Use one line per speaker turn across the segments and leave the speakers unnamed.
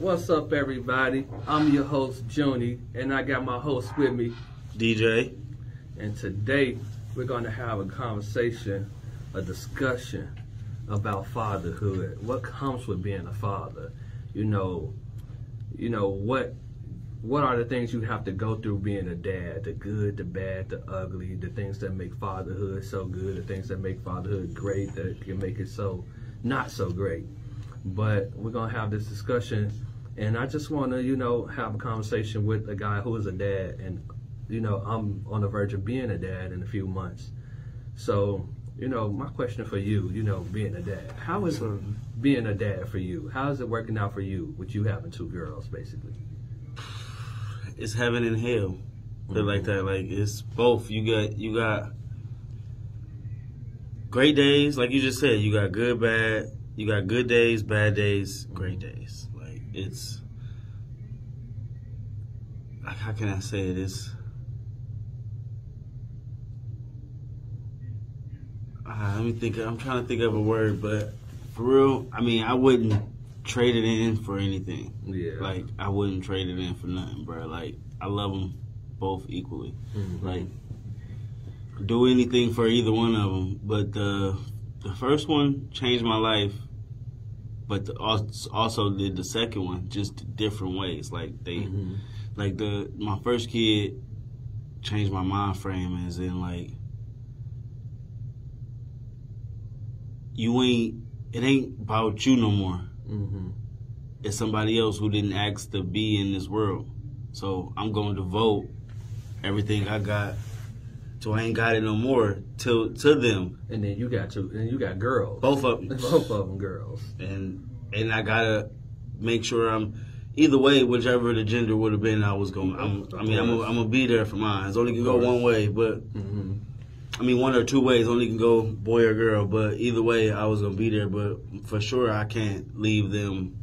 What's up, everybody? I'm your host, Junie, and I got my host with me,
DJ.
And today we're going to have a conversation, a discussion about fatherhood. What comes with being a father? You know what are the things you have to go through being a dad? The good, the bad, the ugly, the things that make fatherhood so good, the things that make fatherhood great, that can make it so not so great. But we're going to have this discussion, and I just want to, have a conversation with a guy who is a dad, and, I'm on the verge of being a dad in a few months. So, my question for you, being a dad, how is being a dad for you? How is it working out for you with you having two girls, basically?
It's heaven and hell. Feel like that. Like, it's both. You got great days, like you just said. You got good, bad. You got good days, bad days, great days. Like, it's, how can I say it? It's, let me think. I'm trying to think of a word, but for real, I mean, I wouldn't trade it in for anything.
Yeah.
Like, I wouldn't trade it in for nothing, bro. Like, I love them both equally.
Mm-hmm.
Like, do anything for either one of them. But the first one changed my life, but also did the second one just different ways. Like, they, like my first kid changed my mind frame, as in, like, it ain't about you no more. It's somebody else who didn't ask to be in this world. So I'm going to devote everything I got, so I ain't got it no more, to them.
And then you got girls.
Both of them.
Both of them girls.
And I gotta make sure I'm, either way, whichever the gender would have been, I'm gonna be there for mine. It only can go one way, but I mean, one or two ways. Only can go boy or girl, but either way, I was gonna be there. But for sure, I can't leave them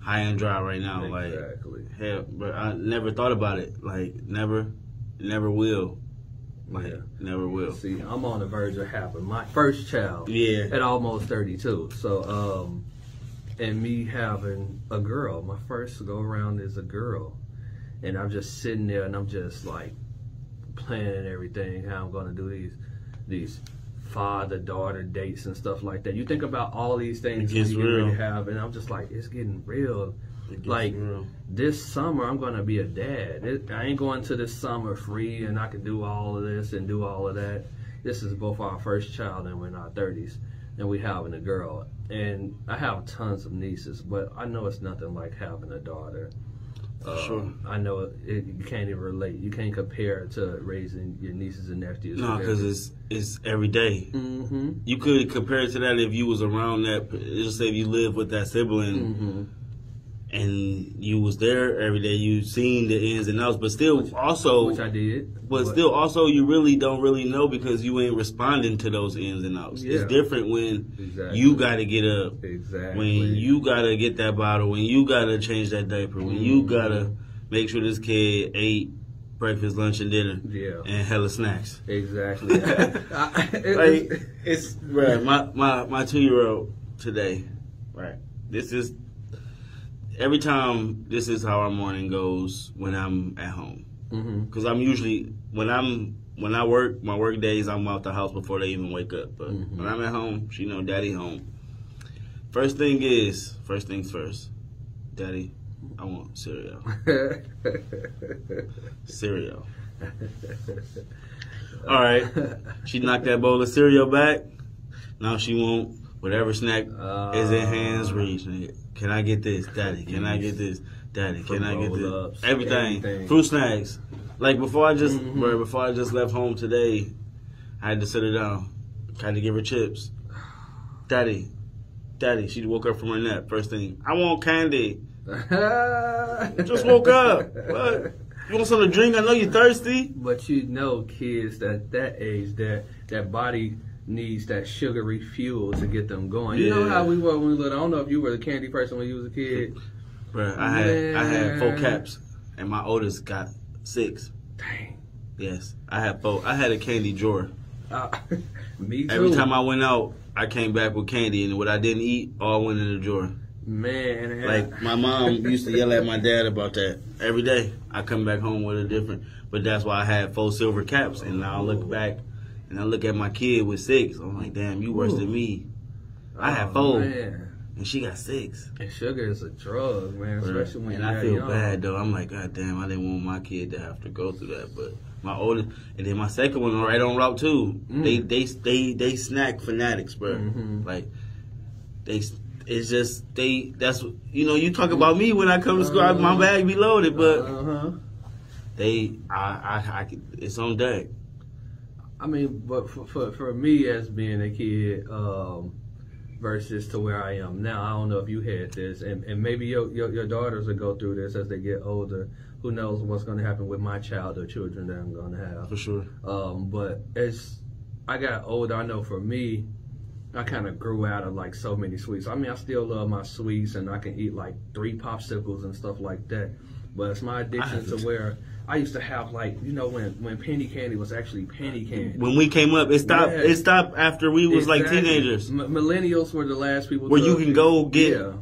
high and dry right now.
Exactly.
Like, hell, but I never thought about it. Like, never will. Like, never will.
See, I'm on the verge of having my first child.
Yeah.
At almost 32. So, and me having a girl, my first go around is a girl, and I'm just sitting there and I'm just like planning everything, how I'm gonna do these father-daughter dates and stuff like that. You think about all these things
when you
really have, and I'm just like, it's getting real. Like, this summer I'm gonna be a dad. I ain't going to this summer free and I can do all of this and do all of that. This is both our first child and we're in our 30s, and we having a girl. And I have tons of nieces, but I know it's nothing like having a daughter.
Sure.
I know you can't even relate. You can't compare it to raising your nieces and nephews.
No, because it's every day. You could compare it to that if you was around that. Just say if you live with that sibling, and you was there every day. You seen the ins and outs, but still
which I did.
But still, also, you really don't really know because you ain't responding to those ins and outs.
Yeah.
It's different when you got to get up.
Exactly.
When you got to get that bottle. When you got to change that diaper. When you got to make sure this kid ate breakfast, lunch, and dinner.
Yeah.
And hella snacks.
Exactly.
It's right. My 2-year-old today. Right. This is every time. This is how our morning goes when I'm at home. Because I'm usually when I work my work days, I'm out the house before they even wake up. But when I'm at home, she know Daddy home. First things first. Daddy, I want cereal. Cereal. All right. She knocked that bowl of cereal back. Now she want whatever snack is in hands reach. Can I get this, Daddy? Can I get this, Daddy? Can I get this? Everything. Fruit snacks. Like before I just left home today, I had to sit her down. I had to give her chips. Daddy. She woke up from her nap. First thing, I want candy. Just woke up. What? You want something to drink? I know you're thirsty.
But kids that age, that body needs that sugary fuel to get them going. You know how we were when we were little. I don't know if you were the candy person when you was a kid.
Bruh, I had 4 caps, and my oldest got 6.
Dang.
Yes, I had 4. I had a candy drawer.
Me too.
Every time I went out, I came back with candy, and what I didn't eat all went in the drawer.
Man,
like my mom used to yell at my dad about that every day. I come back home with a different, but that's why I had 4 silver caps. And now I look back and I look at my kid with 6. I'm like, damn, you worse than me. I had 4, and she got 6.
And sugar is a drug, man, especially when
I feel bad though. I'm like, God damn, I didn't want my kid to have to go through that. But my oldest, and then my second one right on route 2. They snack fanatics, bro. Like it's just that's you talk about me when I come to school. My bag be loaded, but it's on deck.
I mean, but for me as being a kid, versus to where I am now, I don't know if you had this, and maybe your daughters will go through this as they get older. Who knows what's going to happen with my child or children that I'm going to have?
For sure.
But as I got older, I know for me, I kind of grew out of like so many sweets. I mean, I still love my sweets, and I can eat like 3 popsicles and stuff like that. But it's my addiction to where I used to have like, when penny candy was actually penny candy.
When we came up, it stopped. Yeah. It stopped after we was like teenagers.
Millennials were the last people
where you can go get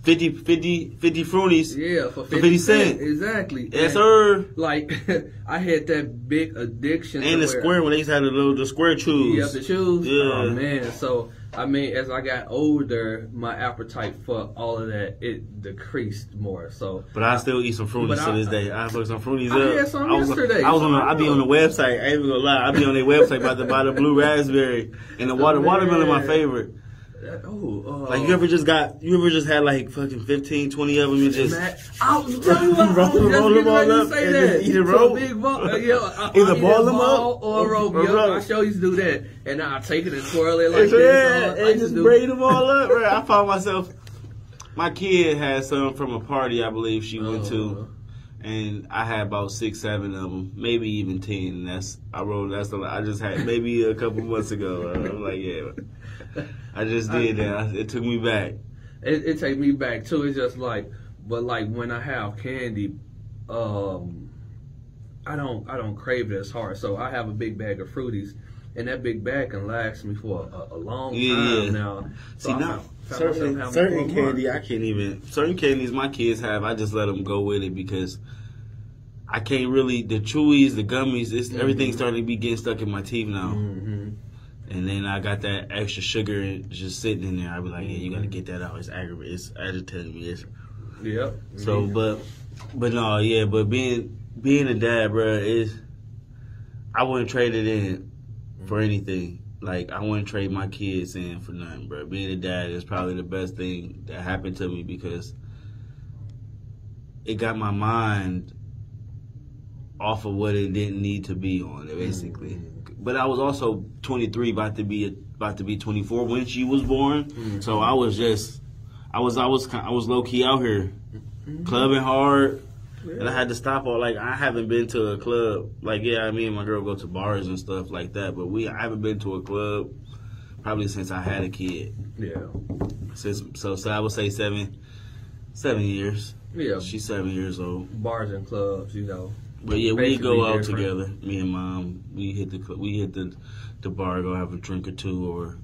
50 fruities.
Yeah, for
50 cents.
Exactly.
Yes, sir.
Like I had that big addiction.
And the square when they used to have the square chews.
Yeah, the chews.
Yeah.
Oh man. So I mean, as I got older, my appetite for all of that, it decreased more. So,
but I still eat some fruities to this day. I fuck some fruities up.
I had some yesterday.
I be on the website. I ain't even gonna lie. I be on their website about to buy the blue raspberry and the watermelon. My favorite. Like you ever just had like fucking 15, 20 of them and just
I'll tell you what,
roll them all up and just eat it raw.
Either
ball them up
or roll. I show you to do that, and I take it and twirl it like this.
And just braid them all up. Right? I found myself. My kid had some from a party I believe she went to, and I had about 6, 7 of them, maybe even 10. I just had maybe a couple months ago. I'm like, yeah. I just did that. It took me back.
It take me back too. It's just like, but like when I have candy, I don't crave it as hard. So I have a big bag of fruities, and that big bag can last me for a long time now. So
see now, certain candy I can't even. Certain candies my kids have, I just let them go with it because I can't really. The chewies, the gummies, everything's starting to be getting stuck in my teeth now. And then I got that extra sugar just sitting in there. I be like, yeah, you gotta get that out. It's aggravating. It's agitating me.
Yep.
So, but no, yeah. But being a dad, bro, I wouldn't trade it in for anything. Like I wouldn't trade my kids in for nothing, bro. Being a dad is probably the best thing that happened to me because it got my mind off of what it didn't need to be on, basically. But I was also 23, about to be 24 when she was born. So I was low key out here clubbing hard, and I had to stop all. Like I haven't been to a club. Like me and my girl go to bars and stuff like that, but I haven't been to a club probably since I had a kid.
Yeah.
So I would say 7 years.
Yeah.
She's 7 years old.
Bars and clubs,
But yeah, we go out together. Me and Mom, we hit the bar, go have a drink or two, or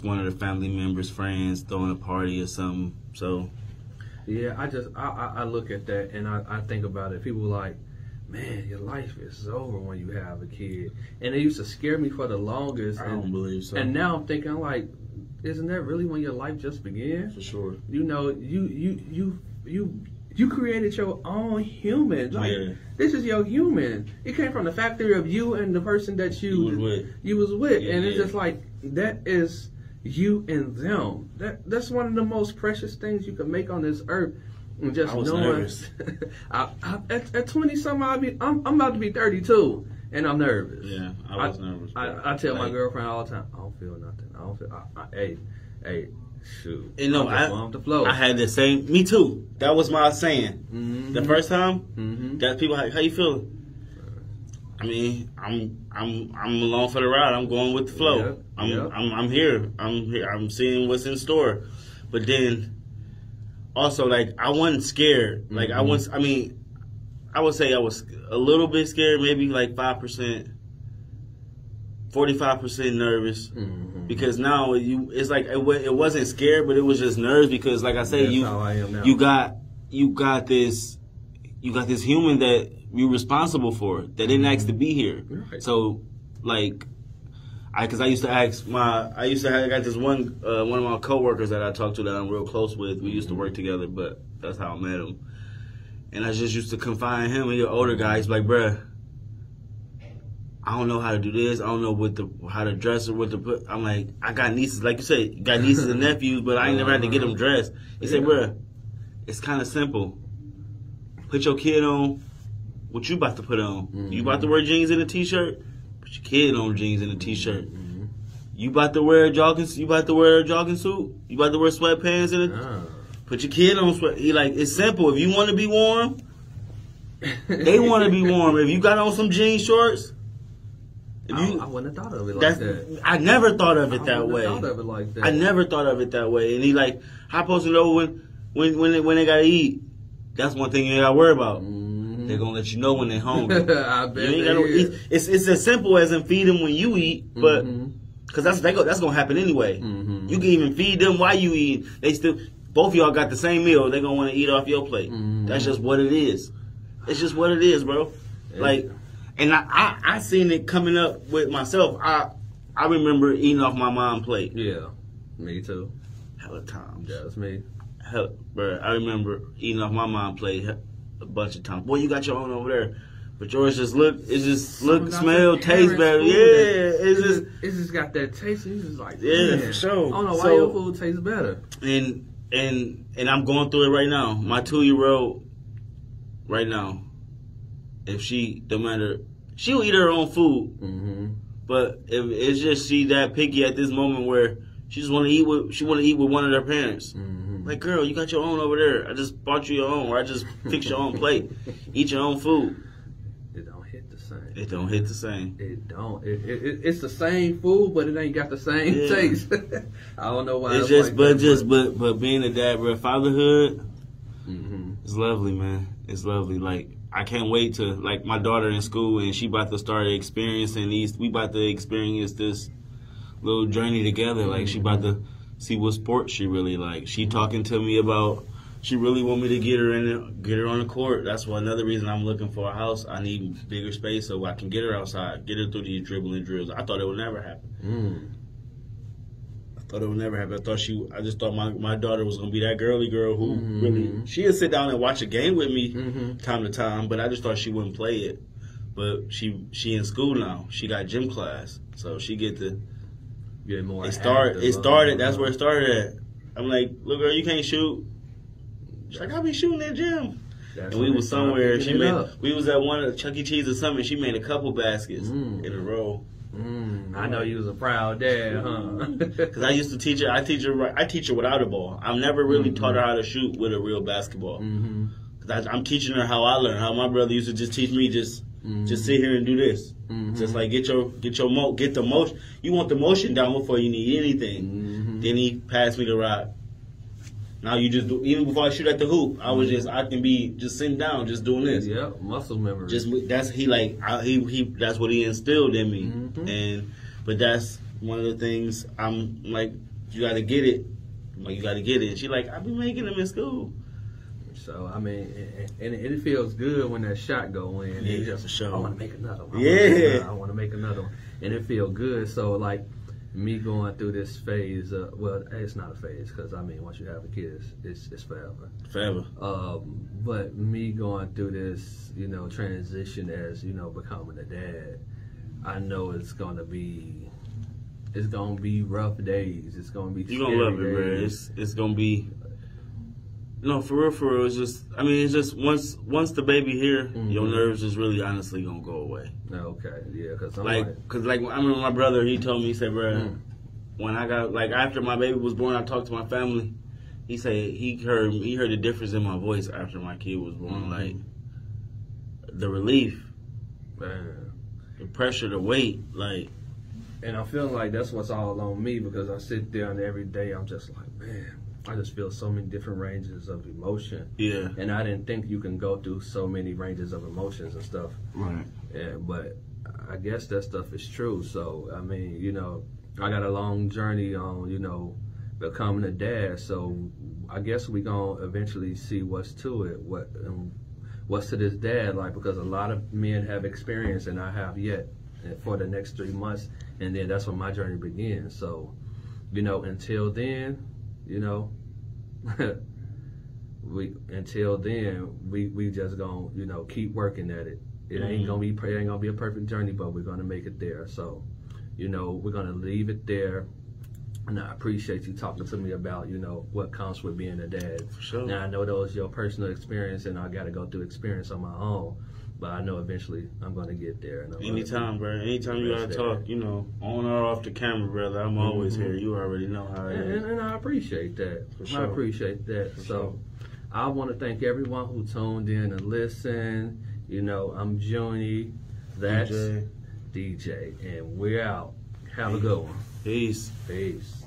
one of the family members' friends throwing a party or something. So
yeah, I look at that and I think about it. People like, man, your life is over when you have a kid, and it used to scare me for the longest.
I don't believe so.
And now I'm thinking like, isn't that really when your life just began?
For sure.
You created your own human. Like this is your human. It came from the factory of you and the person that you was with. And it's just like that is you and them. That's one of the most precious things you can make on this earth. And just knowing at 20 something, I'm about to be 32 and I'm nervous.
Yeah, I was nervous.
I tell my girlfriend all the time, I don't feel nothing. I don't feel hey. Shoot.
And no, I had the same. Me too. That was my saying. The first time, that people, how you feeling? I mean, I'm along for the ride. I'm going with the flow. I'm here. I'm seeing what's in store. But then, also like I wasn't scared. Like I would say I was a little bit scared, maybe like 5%. 45% nervous because now it's like it wasn't scared, but it was just nerves because, like I say, you got this human that you're responsible for that didn't ask to be here. Right. So, like, I used to ask I got this one of my coworkers that I talked to that I'm real close with. We used to work together, but that's how I met him. And I just used to confide in him. He's an older guy. He's like, bruh, I don't know how to do this. I don't know how to dress or what to put. I'm like, I got nieces, like you said, you got nieces and nephews, but I ain't never had to get them dressed. He said, bruh, it's kind of simple. Put your kid on what you about to put on. You about to wear jeans and a t-shirt? Put your kid on jeans and a t-shirt. You about to wear a jogging suit? You about to wear sweatpants and put your kid on sweat. He like, it's simple. If you want to be warm, they want to be warm. If you got on some jean shorts,
I wouldn't have thought of it like that.
I never thought of it that way. I never thought of it that way. And he like, how supposed to know when they gotta eat? That's one thing you ain't gotta worry about. They're gonna let you know when they're hungry.
I bet
you ain't gotta, it's as simple as in feed them when you eat, but because that's gonna happen anyway. You can even feed them while you eat. They still, both of y'all got the same meal. They're gonna want to eat off your plate. That's just what it is. It's just what it is, bro. Like, and I seen it coming up with myself. I remember eating off my mom's plate.
Yeah, me too.
Hella times.
That's me.
Bro, I remember eating off my mom's plate a bunch of times. Boy, you got your own over there. But yours just smell, taste better. Yeah,
it's just got that taste. It's just like,
for sure.
I don't know why your food tastes better.
And I'm going through it right now. My 2-year-old, right now, if she'll eat her own food. But if it's just she that picky at this moment where she just want to eat with one of their parents. Like, girl, you got your own over there. I just bought you your own, or I just fixed your own plate. Eat your own food.
It don't hit the same.
It don't hit the same.
It don't. It's the same food, but it ain't got the same taste. I don't know why.
It's just, but being a dad, bro, fatherhood is lovely, man. It's lovely. Like, I can't wait to, like, my daughter in school, and she about to start experiencing we about to experience this little journey together. Like, she about to see what sports she really like. She talking to me about, she really want me to get her on the court. That's another reason I'm looking for a house. I need bigger space so I can get her outside, get her through these dribbling drills. I thought it would never happen. I just thought my daughter was gonna be that girly girl who really, she'll sit down and watch a game with me time to time, but I just thought she wouldn't play it. But she in school now. She got gym class, so she get to get more. It started. That's where it started at. I'm like, look, girl, you can't shoot. She's like, I be shooting in the gym. And we was somewhere. We was at one of Chuck E. Cheese or something. She made a couple baskets in a row.
I know you was a proud dad, huh?
Because I used to teach her. I teach her without a ball. I've never really taught her how to shoot with a real basketball. Because I'm teaching her how I learned. How my brother used to just teach me just sit here and do this. Just like get the motion. You want the motion down before you need anything. Then he passed me the rock. Now you just do, even before I shoot at the hoop, I can be just sitting down, just doing this.
Yeah, muscle memory.
That's what he instilled in me. But that's one of the things I'm like, you gotta get it. Like, you gotta get it. And she like, I've been making them in school.
So, I mean, and it feels good when that shot go in.
Yeah, just for sure.
I want to make another one. I want to make another one. And it feels good. So, like, me going through this phase, well, it's not a phase, because, I mean, once you have a kid, it's forever.
Forever.
But me going through this, transition as, becoming a dad, I know it's going to be rough days. It's going to be
You're going to love it, bro. It's going to be... No, for real, it's just once the baby here, your nerves is really honestly gonna go away.
Okay, yeah, because
I remember my brother, he told me, he said, bro, when I got, like, after my baby was born, I talked to my family. He said he heard the difference in my voice after my kid was born, like the relief,
man,
the pressure, the weight, like.
And I'm feeling like that's what's all on me, because I sit there and every day I'm just like, man, I just feel so many different ranges of emotion. Yeah. And I didn't think you can go through so many ranges of emotions and stuff.
Right.
Yeah, but I guess that stuff is true. So I mean, you know, I got a long journey on, you know, becoming a dad. So I guess we gonna eventually see what's to it, what's to this dad like, because a lot of men have experience and I have yet for the next 3 months, and then that's when my journey begins. So, you know, until then, you know, we just gonna, you know, keep working at it. It ain't gonna be a perfect journey, but we're gonna make it there. So, you know, we're gonna leave it there. And I appreciate you talking to me about, you know, what comes with being a dad.
For sure.
Now I know that was your personal experience, and I got to go through experience on my own. But I know eventually I'm gonna get there. And
anytime, bro. Anytime you gotta talk, you know, on or off the camera, brother. I'm always here. You already know how it is.
And I appreciate that.
For sure.
I appreciate that.
For
so
sure.
I want to thank everyone who tuned in and listened. You know, I'm Junie. That's DJ. And we're out. Have a good one.
Peace.
Peace.